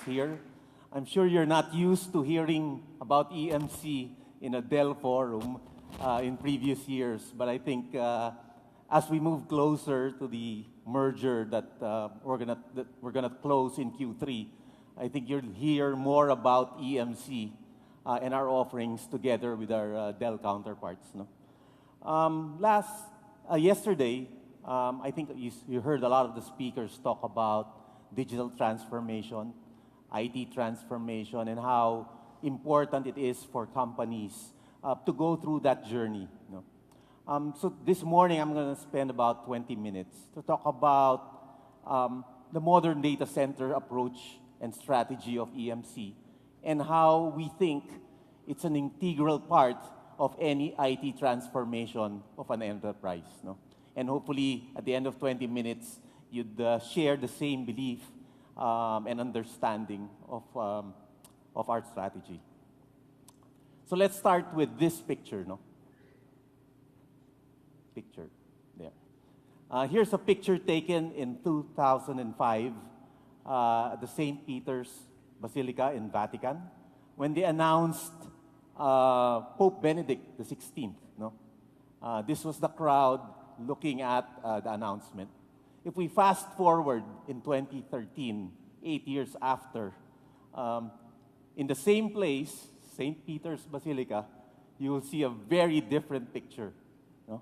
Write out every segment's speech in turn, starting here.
here. I'm sure you're not used to hearing about EMC in a Dell forum in previous years, but I think as we move closer to the merger that we're gonna close in Q3, I think you'll hear more about EMC and our offerings together with our Dell counterparts. No? Yesterday, I think you heard a lot of the speakers talk about digital transformation, IT transformation, and how important it is for companies to go through that journey. You know? So this morning, I'm going to spend about 20 minutes to talk about the modern data center approach and strategy of EMC, and how we think it's an integral part of any IT transformation of an enterprise. No? And hopefully, at the end of 20 minutes, you'd share the same belief and understanding of our strategy. So let's start with this picture. No? Picture, there. Here's a picture taken in 2005 at the St. Peter's Basilica in Vatican, when they announced Pope Benedict XVI. No? This was the crowd looking at the announcement. If we fast forward in 2013, 8 years after, in the same place, St. Peter's Basilica, you will see a very different picture. No?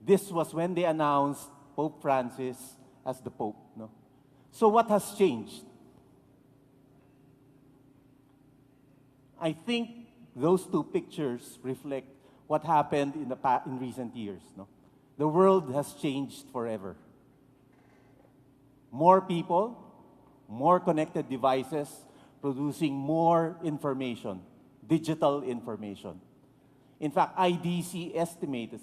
This was when they announced Pope Francis as the Pope. No? So what has changed? I think those two pictures reflect what happened in recent years. No? The world has changed forever. More people, more connected devices, producing more information, digital information. In fact, IDC estimates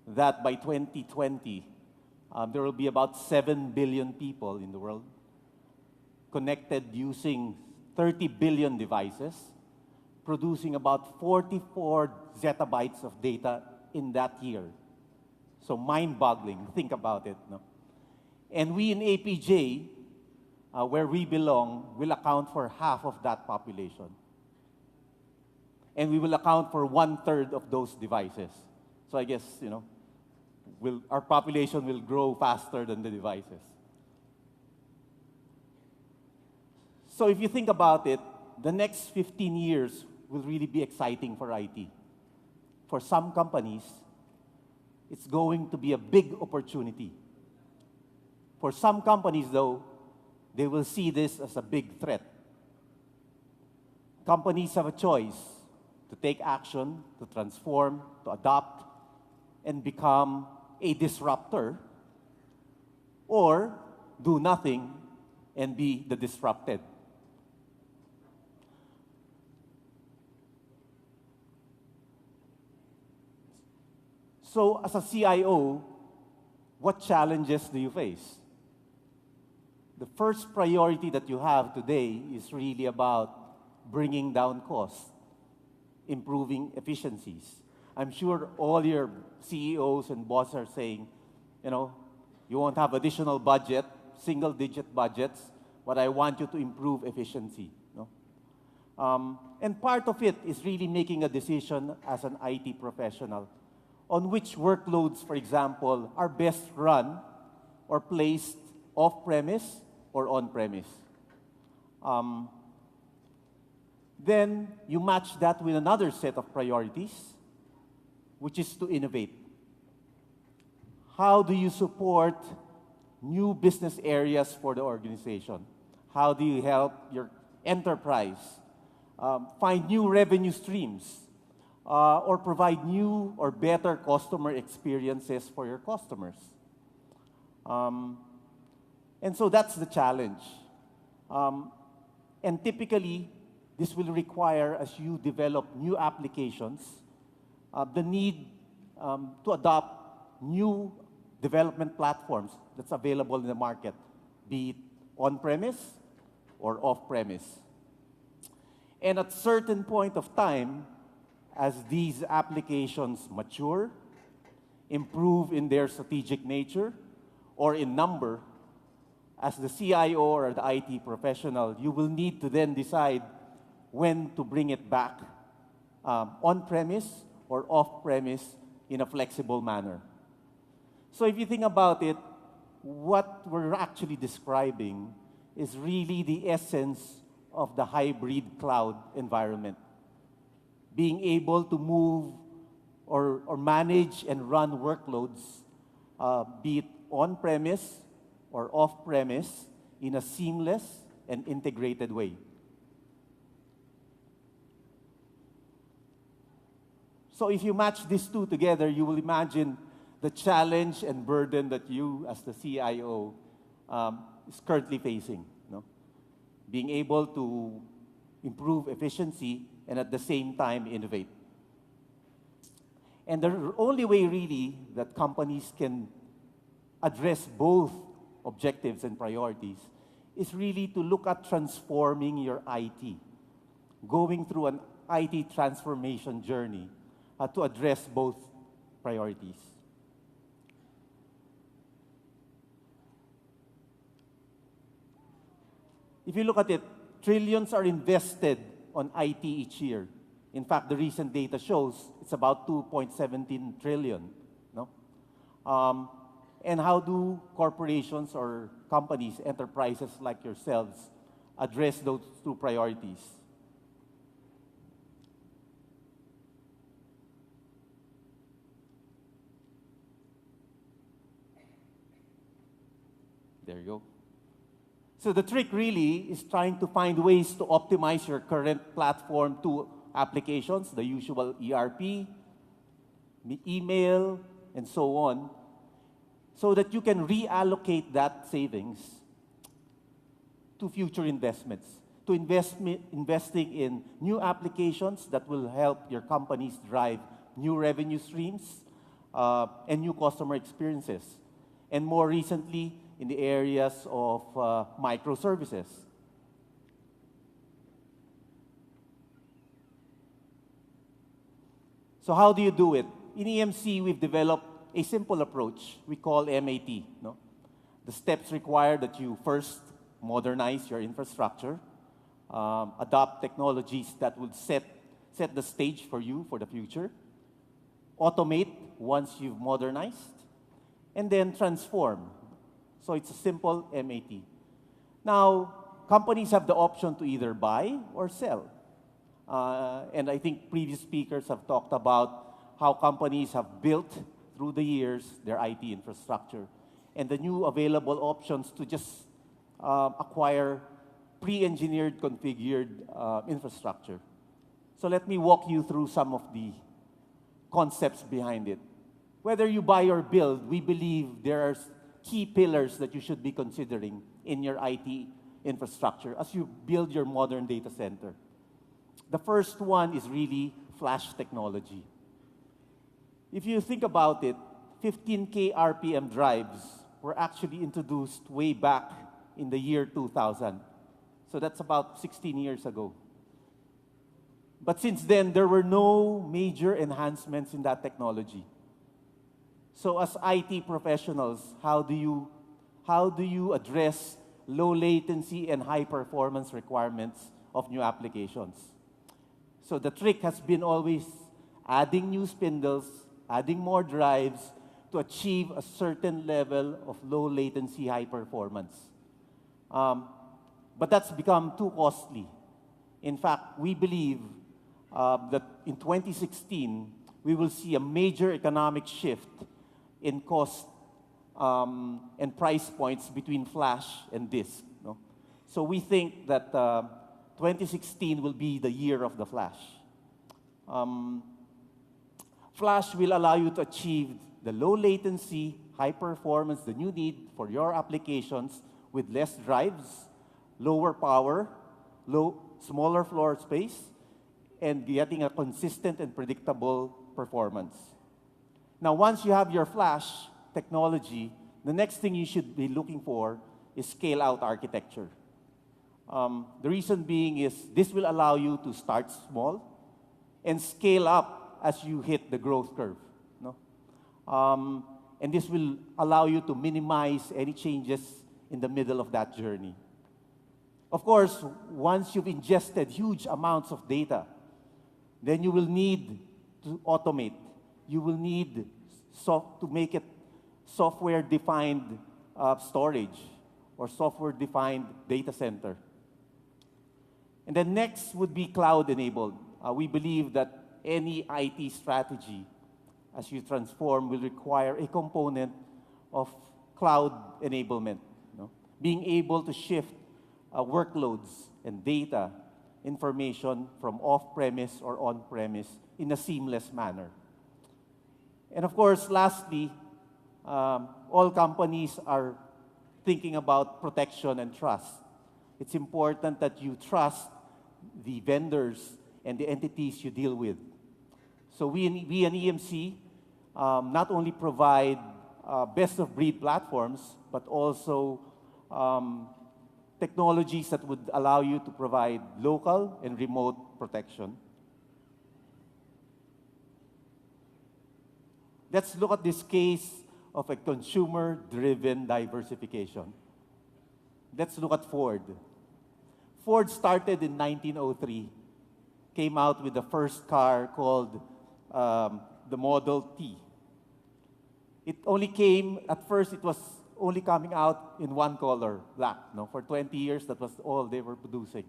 that by 2020, there will be about 7 billion people in the world connected using 30 billion devices, producing about 44 zettabytes of data in that year. So mind-boggling, think about it. No? And we in APJ, where we belong, will account for half of that population. And we will account for 1/3 of those devices. So I guess, you know, our population will grow faster than the devices. So if you think about it, the next 15 years will really be exciting for IT. For some companies, it's going to be a big opportunity. For some companies, though, they will see this as a big threat. Companies have a choice to take action, to transform, to adopt, and become a disruptor, or do nothing and be the disrupted. So as a CIO, what challenges do you face? The first priority that you have today is really about bringing down costs, improving efficiencies. I'm sure all your CEOs and bosses are saying, you know, you won't have additional budget, single-digit budgets, but I want you to improve efficiency. No? And part of it is really making a decision as an IT professional on which workloads, for example, are best run or placed off-premise or on-premise. Then you match that with another set of priorities, which is to innovate. How do you support new business areas for the organization? How do you help your enterprise find new revenue streams or provide new or better customer experiences for your customers? And so that's the challenge. And typically, this will require, as you develop new applications, the need to adopt new development platforms that's available in the market, be it on-premise or off-premise. And at a certain point of time, as these applications mature, improve in their strategic nature, or in number, as the CIO or the IT professional, you will need to then decide when to bring it back on-premise or off-premise in a flexible manner. So if you think about it, what we're actually describing is really the essence of the hybrid cloud environment. Being able to move or manage and run workloads, be it on-premise or off-premise, in a seamless and integrated way. So if you match these two together, you will imagine the challenge and burden that you, as the CIO, is currently facing. No? Being able to improve efficiency and at the same time innovate. And the only way really that companies can address both objectives and priorities is really to look at transforming your IT, going through an IT transformation journey to address both priorities. If you look at it, trillions are invested on IT each year. In fact, the recent data shows it's about 2.17 trillion. No? And how do corporations or companies, enterprises like yourselves, address those two priorities? There you go. So the trick really is trying to find ways to optimize your current platform to applications, the usual ERP, email, and so on, so that you can reallocate that savings to future investments, to investing in new applications that will help your companies drive new revenue streams and new customer experiences. And more recently, in the areas of microservices. So how do you do it? In EMC, we've developed a simple approach we call MAT. No? The steps require that you first modernize your infrastructure, adopt technologies that would set the stage for you for the future, automate once you've modernized, and then transform. So it's a simple MAT. Now, companies have the option to either buy or sell. And I think previous speakers have talked about how companies have built through the years their IT infrastructure and the new available options to just acquire pre-engineered, configured infrastructure. So let me walk you through some of the concepts behind it. Whether you buy or build, we believe there are key pillars that you should be considering in your IT infrastructure as you build your modern data center. The first one is really flash technology. If you think about it, 15K RPM drives were actually introduced way back in the year 2000. So that's about 16 years ago. But since then, there were no major enhancements in that technology. So as IT professionals, how do you address low latency and high performance requirements of new applications? So the trick has been always adding new spindles, adding more drives to achieve a certain level of low latency, high performance. But that's become too costly. In fact, we believe that in 2016, we will see a major economic shift in cost and price points between flash and disk. No? So we think that 2016 will be the year of the flash. Flash will allow you to achieve the low latency, high performance that you need for your applications with less drives, lower power, smaller floor space, and getting a consistent and predictable performance. Now, once you have your flash technology, the next thing you should be looking for is scale-out architecture. The reason being is this will allow you to start small and scale up as you hit the growth curve. No? And this will allow you to minimize any changes in the middle of that journey. Of course, once you've ingested huge amounts of data, then you will need to automate. You will need to make it software-defined storage or software-defined data center. And then next would be cloud-enabled. We believe that any IT strategy, as you transform, will require a component of cloud enablement. Being able to shift workloads and data, information from off-premise or on-premise in a seamless manner. And of course, lastly, all companies are thinking about protection and trust. It's important that you trust the vendors and the entities you deal with. So we in EMC not only provide best-of-breed platforms, but also technologies that would allow you to provide local and remote protection. Let's look at this case of a consumer-driven diversification. Let's look at Ford. Ford started in 1903, came out with the first car called the Model T. It only came, at first it was only coming out in one color, black. No? For 20 years, that was all they were producing.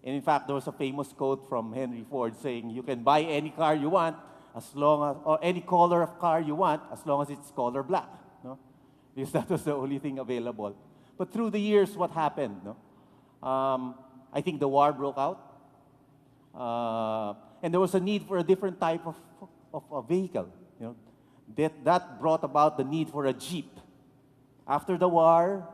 And in fact, there was a famous quote from Henry Ford saying, you can buy any car you want, as long as, or any color of car you want, as long as it's color black. No? Because that was the only thing available. But through the years, what happened? No? I think the war broke out. And there was a need for a different type of a vehicle. You know? That brought about the need for a Jeep. After the war,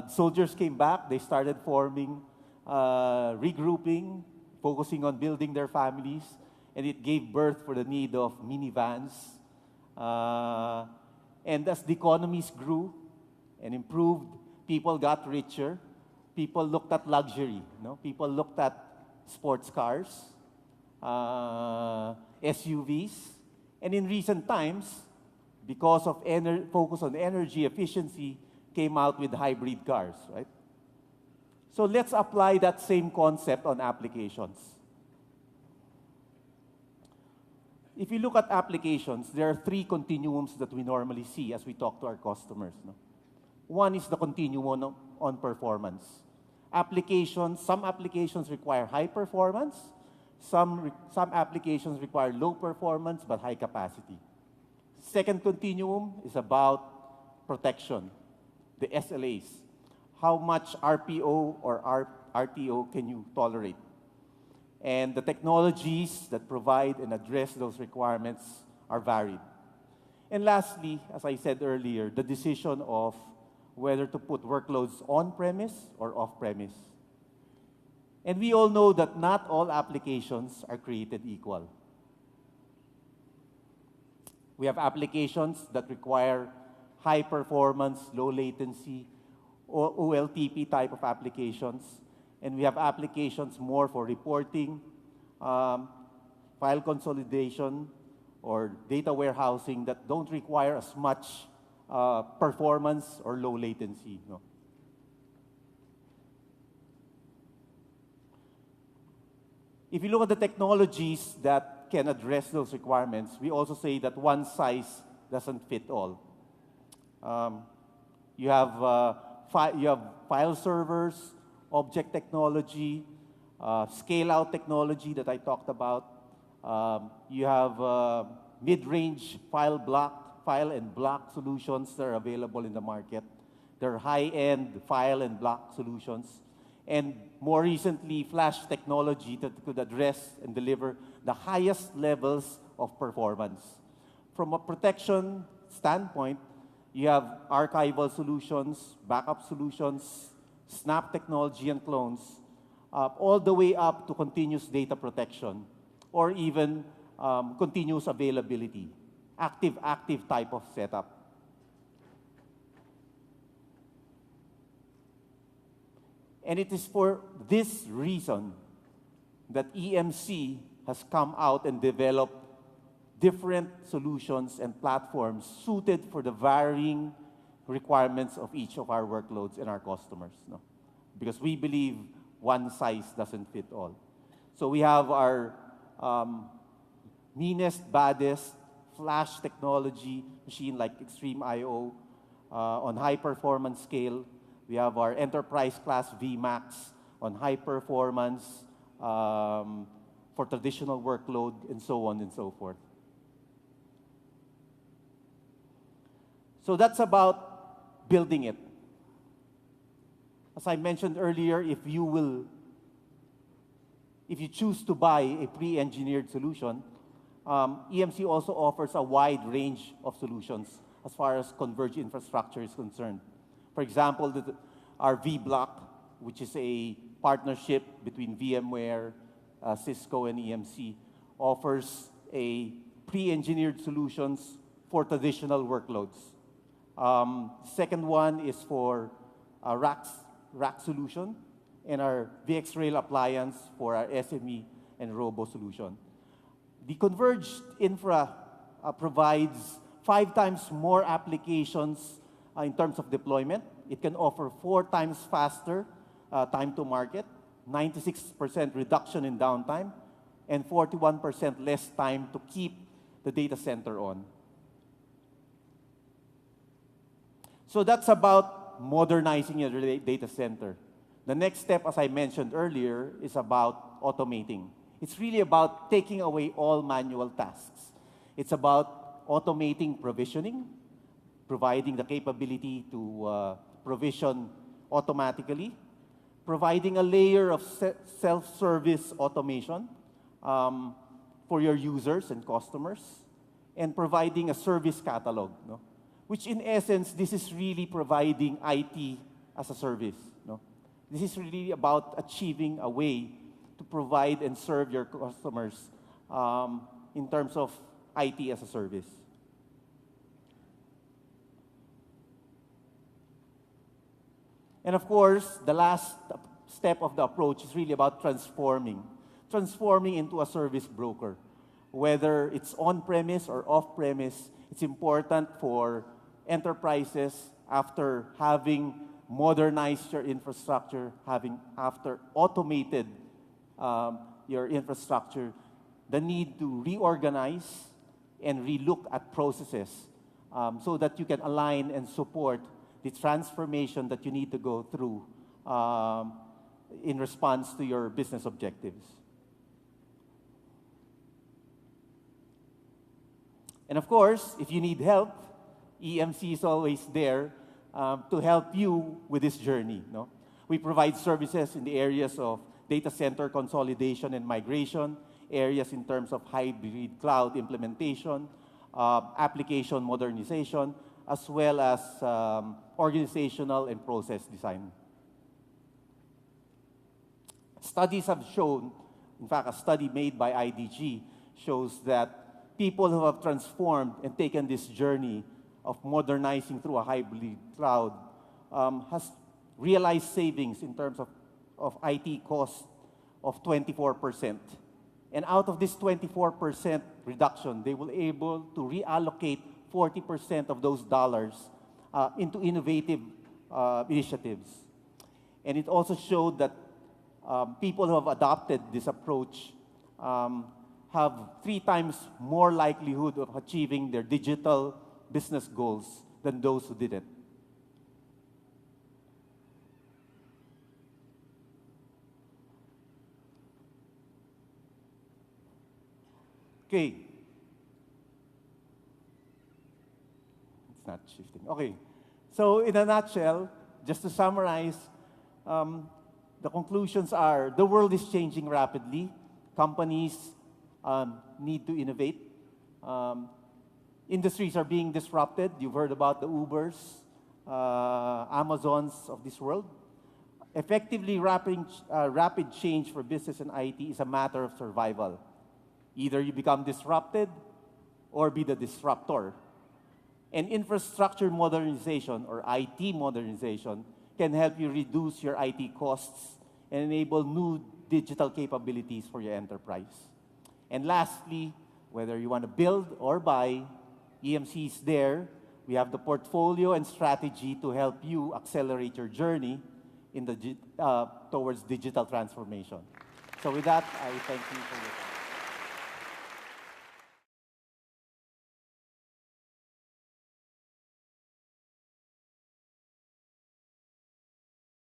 soldiers came back. They started forming, regrouping, focusing on building their families. And it gave birth for the need of minivans. And as the economies grew and improved, people got richer. People looked at luxury. People looked at sports cars, SUVs. And in recent times, because of focus on energy efficiency, came out with hybrid cars, right? So let's apply that same concept on applications. If you look at applications, there are three continuums that we normally see as we talk to our customers. No? One is the continuum on performance. Some applications require high performance. Some applications require low performance but high capacity. Second continuum is about protection, the SLAs. How much RPO or RTO can you tolerate? And the technologies that provide and address those requirements are varied. And lastly, as I said earlier, the decision of whether to put workloads on-premise or off-premise. And we all know that not all applications are created equal. We have applications that require high performance, low latency, or OLTP type of applications. And we have applications more for reporting, file consolidation, or data warehousing that don't require as much performance or low latency. No? If you look at the technologies that can address those requirements, we also say that one size doesn't fit all. You have file servers, object technology, scale-out technology that I talked about. You have mid-range file and block solutions that are available in the market. There are high-end file and block solutions. And more recently, flash technology that could address and deliver the highest levels of performance. From a protection standpoint, you have archival solutions, backup solutions, snap technology and clones, all the way up to continuous data protection, or even continuous availability, active type of setup. And it is for this reason that EMC has come out and developed different solutions and platforms suited for the varying requirements of each of our workloads and our customers. No? Because we believe one size doesn't fit all. So we have our meanest, baddest flash technology machine like Extreme IO on high performance scale. We have our enterprise class VMAX on high performance for traditional workload and so on and so forth. So that's about building it. As I mentioned earlier, if you choose to buy a pre-engineered solution, EMC also offers a wide range of solutions as far as converged infrastructure is concerned. For example, our vBlock, which is a partnership between VMware, Cisco, and EMC, offers a pre-engineered solutions for traditional workloads. Second one is for a rack solution, and our VxRail appliance for our SME and Robo solution. The converged infra provides 5 times more applications in terms of deployment. It can offer 4 times faster time to market, 96% reduction in downtime, and 41% less time to keep the data center on. So that's about modernizing your data center. The next step, as I mentioned earlier, is about automating. It's really about taking away all manual tasks. It's about automating provisioning, providing the capability to provision automatically, providing a layer of self-service automation for your users and customers, and providing a service catalog, no? Which in essence, this is really providing IT as a service. No? This is really about achieving a way to provide and serve your customers in terms of IT as a service. And of course, the last step of the approach is really about transforming into a service broker. Whether it's on-premise or off-premise, it's important for enterprises, after having modernized your infrastructure, after automated your infrastructure, the need to reorganize and relook at processes so that you can align and support the transformation that you need to go through in response to your business objectives. And of course, if you need help, EMC is always there to help you with this journey. No? We provide services in the areas of data center consolidation and migration, areas in terms of hybrid cloud implementation, application modernization, as well as organizational and process design. Studies have shown, in fact, a study made by IDG shows that people who have transformed and taken this journey of modernizing through a hybrid cloud has realized savings in terms of IT costs of 24%. And out of this 24% reduction, they will be able to reallocate 40% of those dollars into innovative initiatives. And it also showed that people who have adopted this approach have 3 times more likelihood of achieving their digital business goals than those who didn't. Okay. It's not shifting. Okay. So in a nutshell, just to summarize, the conclusions are the world is changing rapidly. Companies need to innovate. Industries are being disrupted. You've heard about the Ubers, Amazons of this world. Effectively, rapid change for business and IT is a matter of survival. Either you become disrupted or be the disruptor. And infrastructure modernization or IT modernization can help you reduce your IT costs and enable new digital capabilities for your enterprise. And lastly, whether you want to build or buy, EMC is there We have the portfolio and strategy to help you accelerate your journey in the, towards digital transformation. So with that, I thank you for your time.